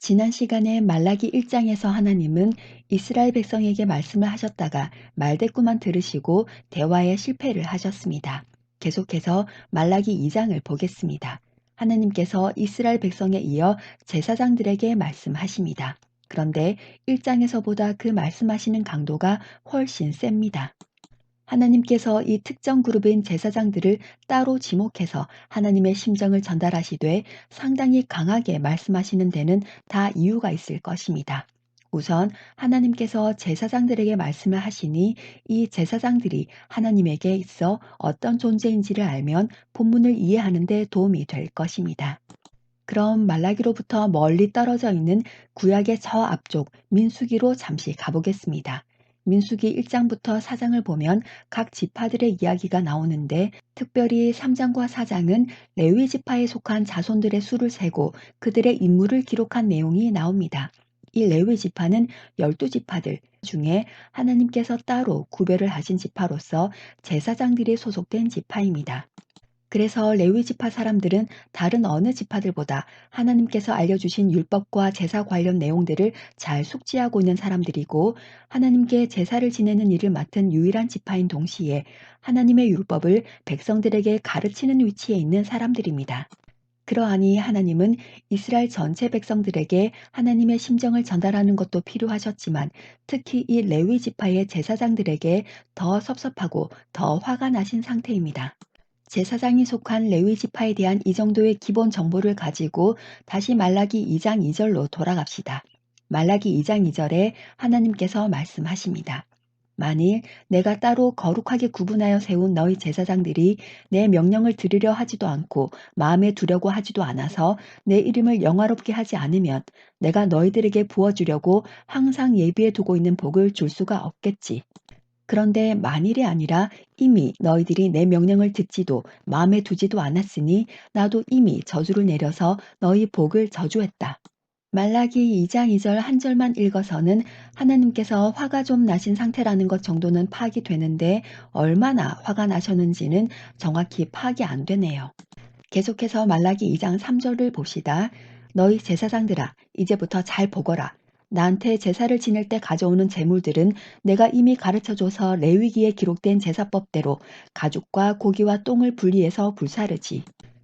지난 시간에 말라기 1장에서 하나님은 이스라엘 백성에게 말씀을 하셨다가 말대꾸만 들으시고 대화에 실패를 하셨습니다. 계속해서 말라기 2장을 보겠습니다. 하나님께서 이스라엘 백성에 이어 제사장들에게 말씀하십니다. 그런데 1장에서보다 그 말씀하시는 강도가 훨씬 셉니다. 하나님께서 이 특정 그룹인 제사장들을 따로 지목해서 하나님의 심정을 전달하시되 상당히 강하게 말씀하시는 데는 다 이유가 있을 것입니다. 우선 하나님께서 제사장들에게 말씀을 하시니 이 제사장들이 하나님에게 있어 어떤 존재인지를 알면 본문을 이해하는 데 도움이 될 것입니다. 그럼 말라기로부터 멀리 떨어져 있는 구약의 저 앞쪽 민수기로 잠시 가보겠습니다. 민수기 1장부터 4장을 보면 각 지파들의 이야기가 나오는데 특별히 3장과 4장은 레위 지파에 속한 자손들의 수를 세고 그들의 인물을 기록한 내용이 나옵니다. 이 레위 지파는 12지파들 중에 하나님께서 따로 구별을 하신 지파로서 제사장들이 소속된 지파입니다. 그래서 레위 지파 사람들은 다른 어느 지파들보다 하나님께서 알려주신 율법과 제사 관련 내용들을 잘 숙지하고 있는 사람들이고 하나님께 제사를 지내는 일을 맡은 유일한 지파인 동시에 하나님의 율법을 백성들에게 가르치는 위치에 있는 사람들입니다. 그러하니 하나님은 이스라엘 전체 백성들에게 하나님의 심정을 전달하는 것도 필요하셨지만 특히 이 레위 지파의 제사장들에게 더 섭섭하고 더 화가 나신 상태입니다. 제사장이 속한 레위 지파에 대한 이 정도의 기본 정보를 가지고 다시 말라기 2장 2절로 돌아갑시다. 말라기 2장 2절에 하나님께서 말씀하십니다. 만일 내가 따로 거룩하게 구분하여 세운 너희 제사장들이 내 명령을 들으려 하지도 않고 마음에 두려고 하지도 않아서 내 이름을 영화롭게 하지 않으면 내가 너희들에게 부어주려고 항상 예비해 두고 있는 복을 줄 수가 없겠지. 그런데 만일이 아니라 이미 너희들이 내 명령을 듣지도 마음에 두지도 않았으니 나도 이미 저주를 내려서 너희 복을 저주했다. 말라기 2장 2절 한 절만 읽어서는 하나님께서 화가 좀 나신 상태라는 것 정도는 파악이 되는데 얼마나 화가 나셨는지는 정확히 파악이 안 되네요. 계속해서 말라기 2장 3절을 봅시다. 너희 제사장들아 이제부터 잘 보거라. 나한테 제사를 지낼 때 가져오는 제물들은 내가 이미 가르쳐줘서 레위기에 기록된 제사법대로 가죽과 고기와 똥을 분리해서 불사르지.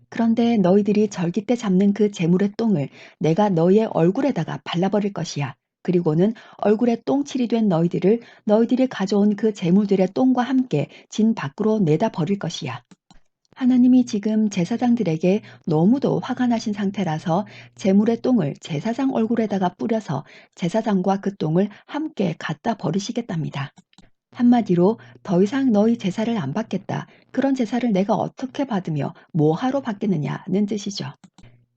그런데 너희들이 절기 때 잡는 그 제물의 똥을 내가 너희의 얼굴에다가 발라버릴 것이야. 그리고는 얼굴에 똥칠이 된 너희들을 너희들이 가져온 그 제물들의 똥과 함께 진 밖으로 내다 버릴 것이야. 하나님이 지금 제사장들에게 너무도 화가 나신 상태라서 제물의 똥을 제사장 얼굴에다가 뿌려서 제사장과 그 똥을 함께 갖다 버리시겠답니다. 한마디로 더 이상 너희 제사를 안 받겠다. 그런 제사를 내가 어떻게 받으며 뭐하러 받겠느냐는 뜻이죠.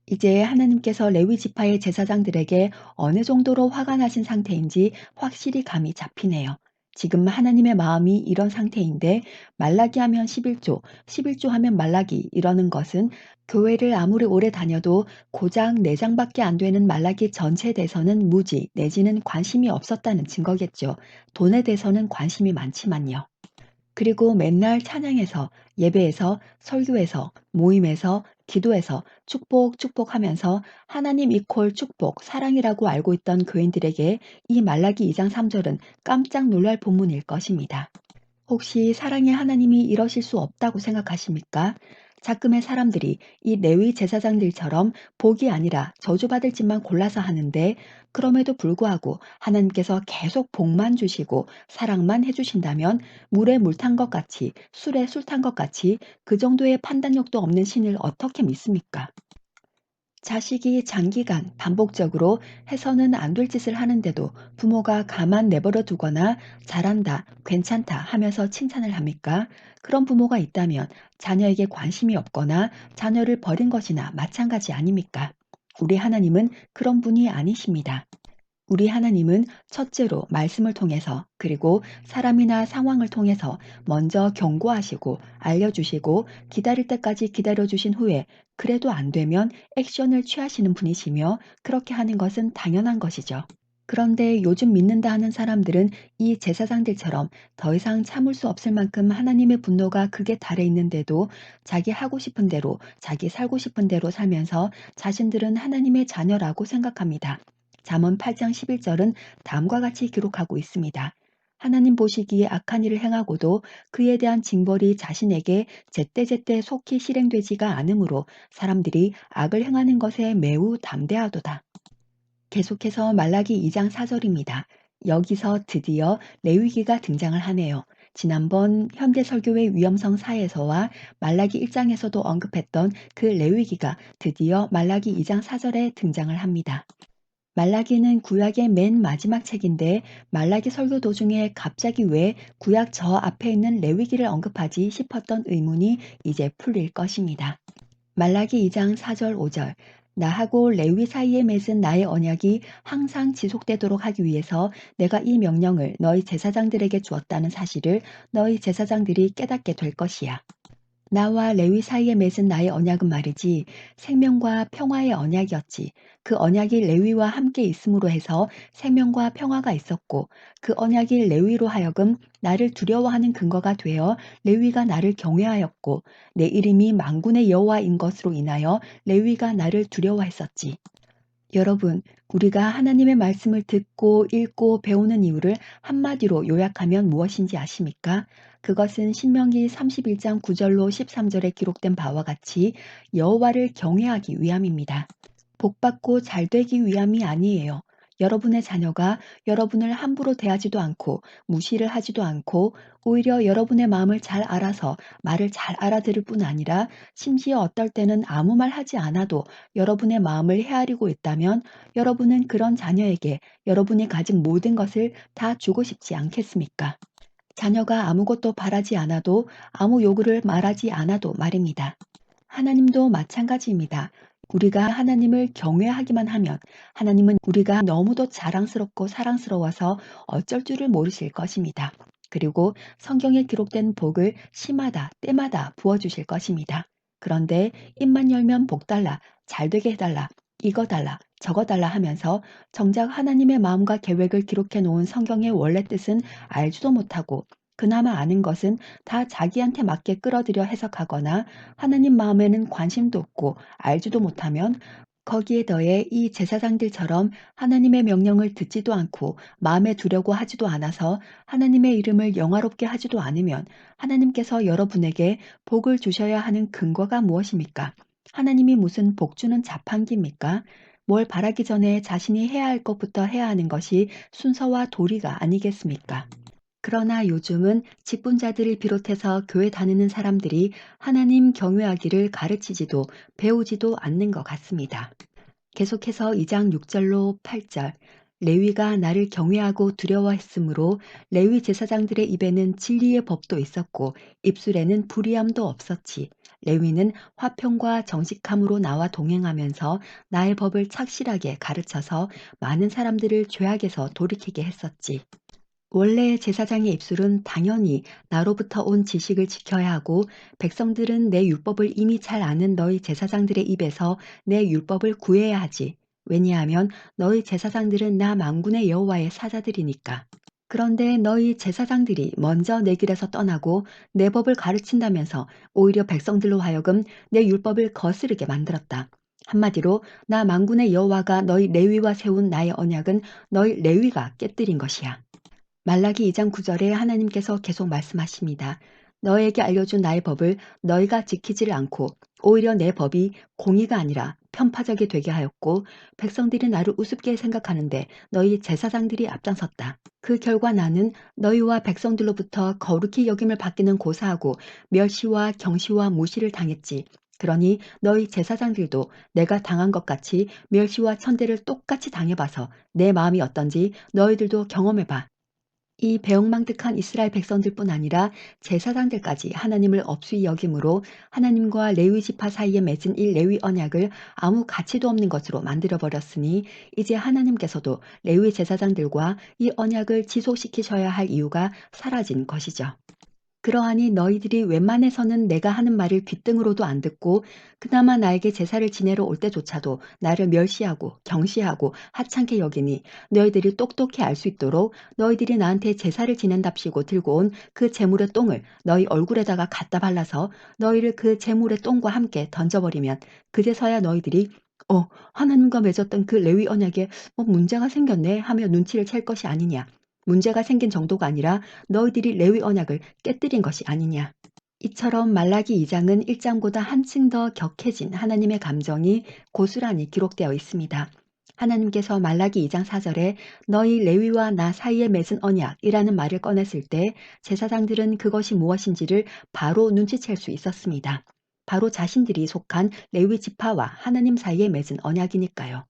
이제 하나님께서 레위 지파의 제사장들에게 어느 정도로 화가 나신 상태인지 확실히 감이 잡히네요. 지금 하나님의 마음이 이런 상태인데 말라기 하면 11조, 11조 하면 말라기 이러는 것은 교회를 아무리 오래 다녀도 고장 4장밖에 안 되는 말라기 전체에 대해서는 무지 내지는 관심이 없었다는 증거겠죠. 돈에 대해서는 관심이 많지만요. 그리고 맨날 찬양에서, 예배에서, 설교에서, 모임에서, 기도에서 축복, 축복하면서 하나님 이퀄 축복, 사랑이라고 알고 있던 교인들에게 이 말라기 2장 3절은 깜짝 놀랄 본문일 것입니다. 혹시 사랑의 하나님이 이러실 수 없다고 생각하십니까? 작금의 사람들이 이 레위 제사장들처럼 복이 아니라 저주받을 짓만 골라서 하는데 그럼에도 불구하고 하나님께서 계속 복만 주시고 사랑만 해주신다면 물에 물 탄 것 같이 술에 술 탄 것 같이 그 정도의 판단력도 없는 신을 어떻게 믿습니까? 자식이 장기간 반복적으로 해서는 안 될 짓을 하는데도 부모가 가만 내버려 두거나 잘한다, 괜찮다 하면서 칭찬을 합니까? 그런 부모가 있다면 자녀에게 관심이 없거나 자녀를 버린 것이나 마찬가지 아닙니까? 우리 하나님은 그런 분이 아니십니다. 우리 하나님은 첫째로 말씀을 통해서 그리고 사람이나 상황을 통해서 먼저 경고하시고 알려주시고 기다릴 때까지 기다려주신 후에 그래도 안 되면 액션을 취하시는 분이시며 그렇게 하는 것은 당연한 것이죠. 그런데 요즘 믿는다 하는 사람들은 이 제사장들처럼 더 이상 참을 수 없을 만큼 하나님의 분노가 극에 달해 있는데도 자기 하고 싶은 대로, 자기 살고 싶은 대로 살면서 자신들은 하나님의 자녀라고 생각합니다. 잠언 8장 11절은 다음과 같이 기록하고 있습니다. 하나님 보시기에 악한 일을 행하고도 그에 대한 징벌이 자신에게 제때제때 속히 실행되지가 않으므로 사람들이 악을 행하는 것에 매우 담대하도다. 계속해서 말라기 2장 4절입니다. 여기서 드디어 레위기가 등장을 하네요. 지난번 현대설교의 위험성 4에서와 말라기 1장에서도 언급했던 그 레위기가 드디어 말라기 2장 4절에 등장을 합니다. 말라기는 구약의 맨 마지막 책인데 말라기 설교 도중에 갑자기 왜 구약 저 앞에 있는 레위기를 언급하지 싶었던 의문이 이제 풀릴 것입니다. 말라기 2장 4절 5절 나하고 레위 사이에 맺은 나의 언약이 항상 지속되도록 하기 위해서 내가 이 명령을 너희 제사장들에게 주었다는 사실을 너희 제사장들이 깨닫게 될 것이야. 나와 레위 사이에 맺은 나의 언약은 말이지 생명과 평화의 언약이었지. 그 언약이 레위와 함께 있음으로 해서 생명과 평화가 있었고 그 언약이 레위로 하여금 나를 두려워하는 근거가 되어 레위가 나를 경외하였고 내 이름이 만군의 여호와인 것으로 인하여 레위가 나를 두려워했었지. 여러분, 우리가 하나님의 말씀을 듣고 읽고 배우는 이유를 한마디로 요약하면 무엇인지 아십니까? 그것은 신명기 31장 9절로 13절에 기록된 바와 같이 여호와를 경외하기 위함입니다. 복받고 잘되기 위함이 아니에요. 여러분의 자녀가 여러분을 함부로 대하지도 않고 무시를 하지도 않고 오히려 여러분의 마음을 잘 알아서 말을 잘 알아들을 뿐 아니라 심지어 어떨 때는 아무 말 하지 않아도 여러분의 마음을 헤아리고 있다면 여러분은 그런 자녀에게 여러분이 가진 모든 것을 다 주고 싶지 않겠습니까? 자녀가 아무것도 바라지 않아도 아무 요구를 말하지 않아도 말입니다. 하나님도 마찬가지입니다. 우리가 하나님을 경외하기만 하면 하나님은 우리가 너무도 자랑스럽고 사랑스러워서 어쩔 줄을 모르실 것입니다. 그리고 성경에 기록된 복을 시마다 때마다 부어주실 것입니다. 그런데 입만 열면 복 달라, 잘 되게 해달라, 이거 달라, 저거 달라 하면서 정작 하나님의 마음과 계획을 기록해 놓은 성경의 원래 뜻은 알지도 못하고 그나마 아는 것은 다 자기한테 맞게 끌어들여 해석하거나 하나님 마음에는 관심도 없고 알지도 못하면 거기에 더해 이 제사장들처럼 하나님의 명령을 듣지도 않고 마음에 두려고 하지도 않아서 하나님의 이름을 영화롭게 하지도 않으면 하나님께서 여러분에게 복을 주셔야 하는 근거가 무엇입니까? 하나님이 무슨 복 주는 자판기입니까? 뭘 바라기 전에 자신이 해야 할 것부터 해야 하는 것이 순서와 도리가 아니겠습니까? 그러나 요즘은 직분자들을 비롯해서 교회 다니는 사람들이 하나님 경외하기를 가르치지도 배우지도 않는 것 같습니다. 계속해서 2장 6절로 8절 레위가 나를 경외하고 두려워했으므로 레위 제사장들의 입에는 진리의 법도 있었고 입술에는 불의함도 없었지. 레위는 화평과 정직함으로 나와 동행하면서 나의 법을 착실하게 가르쳐서 많은 사람들을 죄악에서 돌이키게 했었지. 원래 제사장의 입술은 당연히 나로부터 온 지식을 지켜야 하고 백성들은 내 율법을 이미 잘 아는 너희 제사장들의 입에서 내 율법을 구해야 하지. 왜냐하면 너희 제사장들은 나 만군의 여호와의 사자들이니까. 그런데 너희 제사장들이 먼저 내 길에서 떠나고 내 법을 가르친다면서 오히려 백성들로 하여금 내 율법을 거스르게 만들었다. 한마디로 나 만군의 여호와가 너희 레위와 세운 나의 언약은 너희 레위가 깨뜨린 것이야. 말라기 2장 9절에 하나님께서 계속 말씀하십니다. 너에게 알려준 나의 법을 너희가 지키지를 않고 오히려 내 법이 공의가 아니라 편파적이 되게 하였고 백성들이 나를 우습게 생각하는데 너희 제사장들이 앞장섰다. 그 결과 나는 너희와 백성들로부터 거룩히 여김을 받기는 고사하고 멸시와 경시와 무시를 당했지. 그러니 너희 제사장들도 내가 당한 것 같이 멸시와 천대를 똑같이 당해봐서 내 마음이 어떤지 너희들도 경험해봐. 이 배엉망덕한 이스라엘 백성들뿐 아니라 제사장들까지 하나님을 업수히 여김으로 하나님과 레위 지파 사이에 맺은 이 레위 언약을 아무 가치도 없는 것으로 만들어 버렸으니 이제 하나님께서도 레위 제사장들과 이 언약을 지속시키셔야 할 이유가 사라진 것이죠. 그러하니 너희들이 웬만해서는 내가 하는 말을 귓등으로도 안 듣고 그나마 나에게 제사를 지내러 올 때조차도 나를 멸시하고 경시하고 하찮게 여기니 너희들이 똑똑히 알 수 있도록 너희들이 나한테 제사를 지낸답시고 들고 온 그 제물의 똥을 너희 얼굴에다가 갖다 발라서 너희를 그 제물의 똥과 함께 던져버리면 그제서야 너희들이 하나님과 맺었던 그 레위 언약에 문제가 생겼네 하며 눈치를 챌 것이 아니냐. 문제가 생긴 정도가 아니라 너희들이 레위 언약을 깨뜨린 것이 아니냐. 이처럼 말라기 2장은 1장보다 한층 더 격해진 하나님의 감정이 고스란히 기록되어 있습니다. 하나님께서 말라기 2장 4절에 너희 레위와 나 사이에 맺은 언약이라는 말을 꺼냈을 때 제사장들은 그것이 무엇인지를 바로 눈치챌 수 있었습니다. 바로 자신들이 속한 레위 지파와 하나님 사이에 맺은 언약이니까요.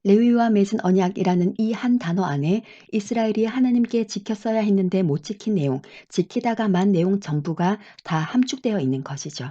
레위와 맺은 언약이라는 이 한 단어 안에 이스라엘이 하나님께 지켰어야 했는데 못 지킨 내용, 지키다가 만 내용 전부가 다 함축되어 있는 것이죠.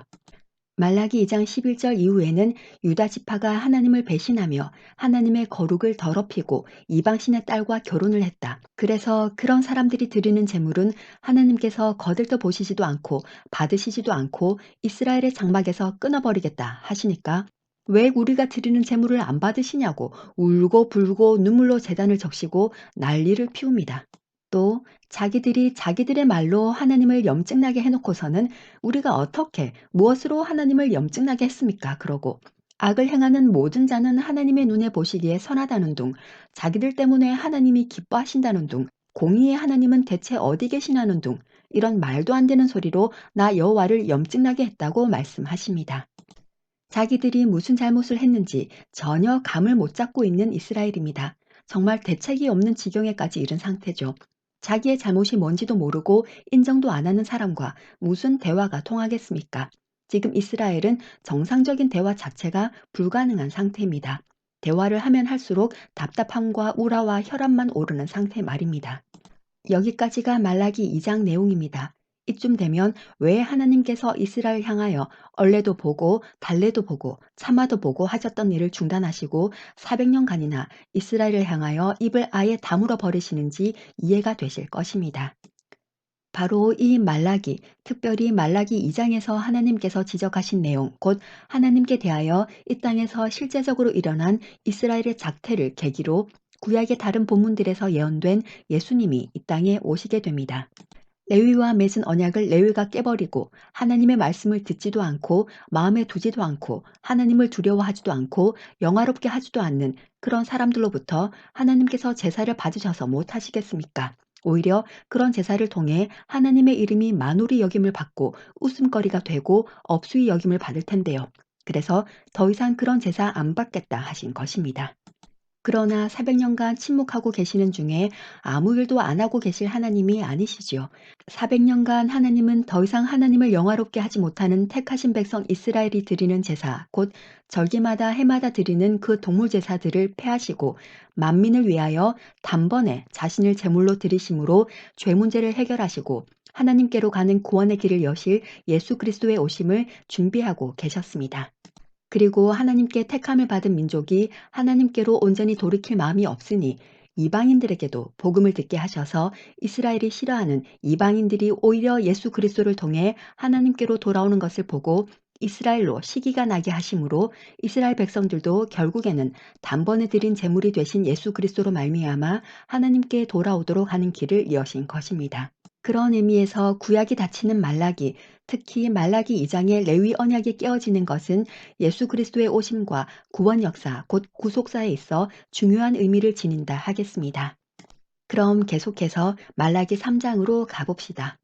말라기 2장 11절 이후에는 유다 지파가 하나님을 배신하며 하나님의 거룩을 더럽히고 이방신의 딸과 결혼을 했다. 그래서 그런 사람들이 드리는 제물은 하나님께서 거들떠 보시지도 않고 받으시지도 않고 이스라엘의 장막에서 끊어버리겠다 하시니까 왜 우리가 드리는 제물을 안 받으시냐고 울고 불고 눈물로 제단을 적시고 난리를 피웁니다. 또 자기들이 자기들의 말로 하나님을 염증나게 해놓고서는 우리가 어떻게 무엇으로 하나님을 염증나게 했습니까? 그러고 악을 행하는 모든 자는 하나님의 눈에 보시기에 선하다는 둥, 자기들 때문에 하나님이 기뻐하신다는 둥, 공의의 하나님은 대체 어디 계시나는 둥, 이런 말도 안 되는 소리로 나 여호와를 염증나게 했다고 말씀하십니다. 자기들이 무슨 잘못을 했는지 전혀 감을 못 잡고 있는 이스라엘입니다. 정말 대책이 없는 지경에까지 이른 상태죠. 자기의 잘못이 뭔지도 모르고 인정도 안 하는 사람과 무슨 대화가 통하겠습니까? 지금 이스라엘은 정상적인 대화 자체가 불가능한 상태입니다. 대화를 하면 할수록 답답함과 우라와 혈압만 오르는 상태 말입니다. 여기까지가 말라기 2장 내용입니다. 이쯤 되면 왜 하나님께서 이스라엘 향하여 얼레도 보고 달레도 보고 차마도 보고 하셨던 일을 중단하시고 400년간이나 이스라엘을 향하여 입을 아예 다물어 버리시는지 이해가 되실 것입니다. 바로 이 말라기, 특별히 말라기 2장에서 하나님께서 지적하신 내용, 곧 하나님께 대하여 이 땅에서 실제적으로 일어난 이스라엘의 작태를 계기로 구약의 다른 본문들에서 예언된 예수님이 이 땅에 오시게 됩니다. 레위와 맺은 언약을 레위가 깨버리고 하나님의 말씀을 듣지도 않고 마음에 두지도 않고 하나님을 두려워하지도 않고 영화롭게 하지도 않는 그런 사람들로부터 하나님께서 제사를 받으셔서 못하시겠습니까? 오히려 그런 제사를 통해 하나님의 이름이 만홀히 여김을 받고 웃음거리가 되고 업수히 여김을 받을 텐데요. 그래서 더 이상 그런 제사 안 받겠다 하신 것입니다. 그러나 400년간 침묵하고 계시는 중에 아무 일도 안 하고 계실 하나님이 아니시지요. 400년간 하나님은 더 이상 하나님을 영화롭게 하지 못하는 택하신 백성 이스라엘이 드리는 제사, 곧 절기마다 해마다 드리는 그 동물 제사들을 폐하시고 만민을 위하여 단번에 자신을 제물로 드리심으로 죄 문제를 해결하시고 하나님께로 가는 구원의 길을 여실 예수 그리스도의 오심을 준비하고 계셨습니다. 그리고 하나님께 택함을 받은 민족이 하나님께로 온전히 돌이킬 마음이 없으니 이방인들에게도 복음을 듣게 하셔서 이스라엘이 싫어하는 이방인들이 오히려 예수 그리스도를 통해 하나님께로 돌아오는 것을 보고 이스라엘로 시기가 나게 하심으로 이스라엘 백성들도 결국에는 단번에 드린 제물이 되신 예수 그리스도로 말미암아 하나님께 돌아오도록 하는 길을 여신 것입니다. 그런 의미에서 구약이 닫히는 말라기, 특히 말라기 2장의 레위 언약이 깨어지는 것은 예수 그리스도의 오심과 구원 역사, 곧 구속사에 있어 중요한 의미를 지닌다 하겠습니다. 그럼 계속해서 말라기 3장으로 가봅시다.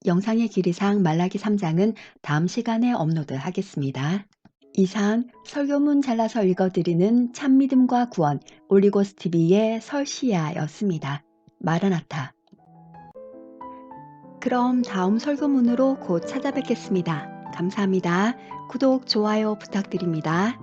영상의 길이상 말라기 3장은 다음 시간에 업로드 하겠습니다. 이상 설교문 잘라서 읽어드리는 참믿음과 구원 올리고스TV의 설시아였습니다. 마라나타. 그럼 다음 설교문으로 곧 찾아뵙겠습니다. 감사합니다. 구독, 좋아요 부탁드립니다.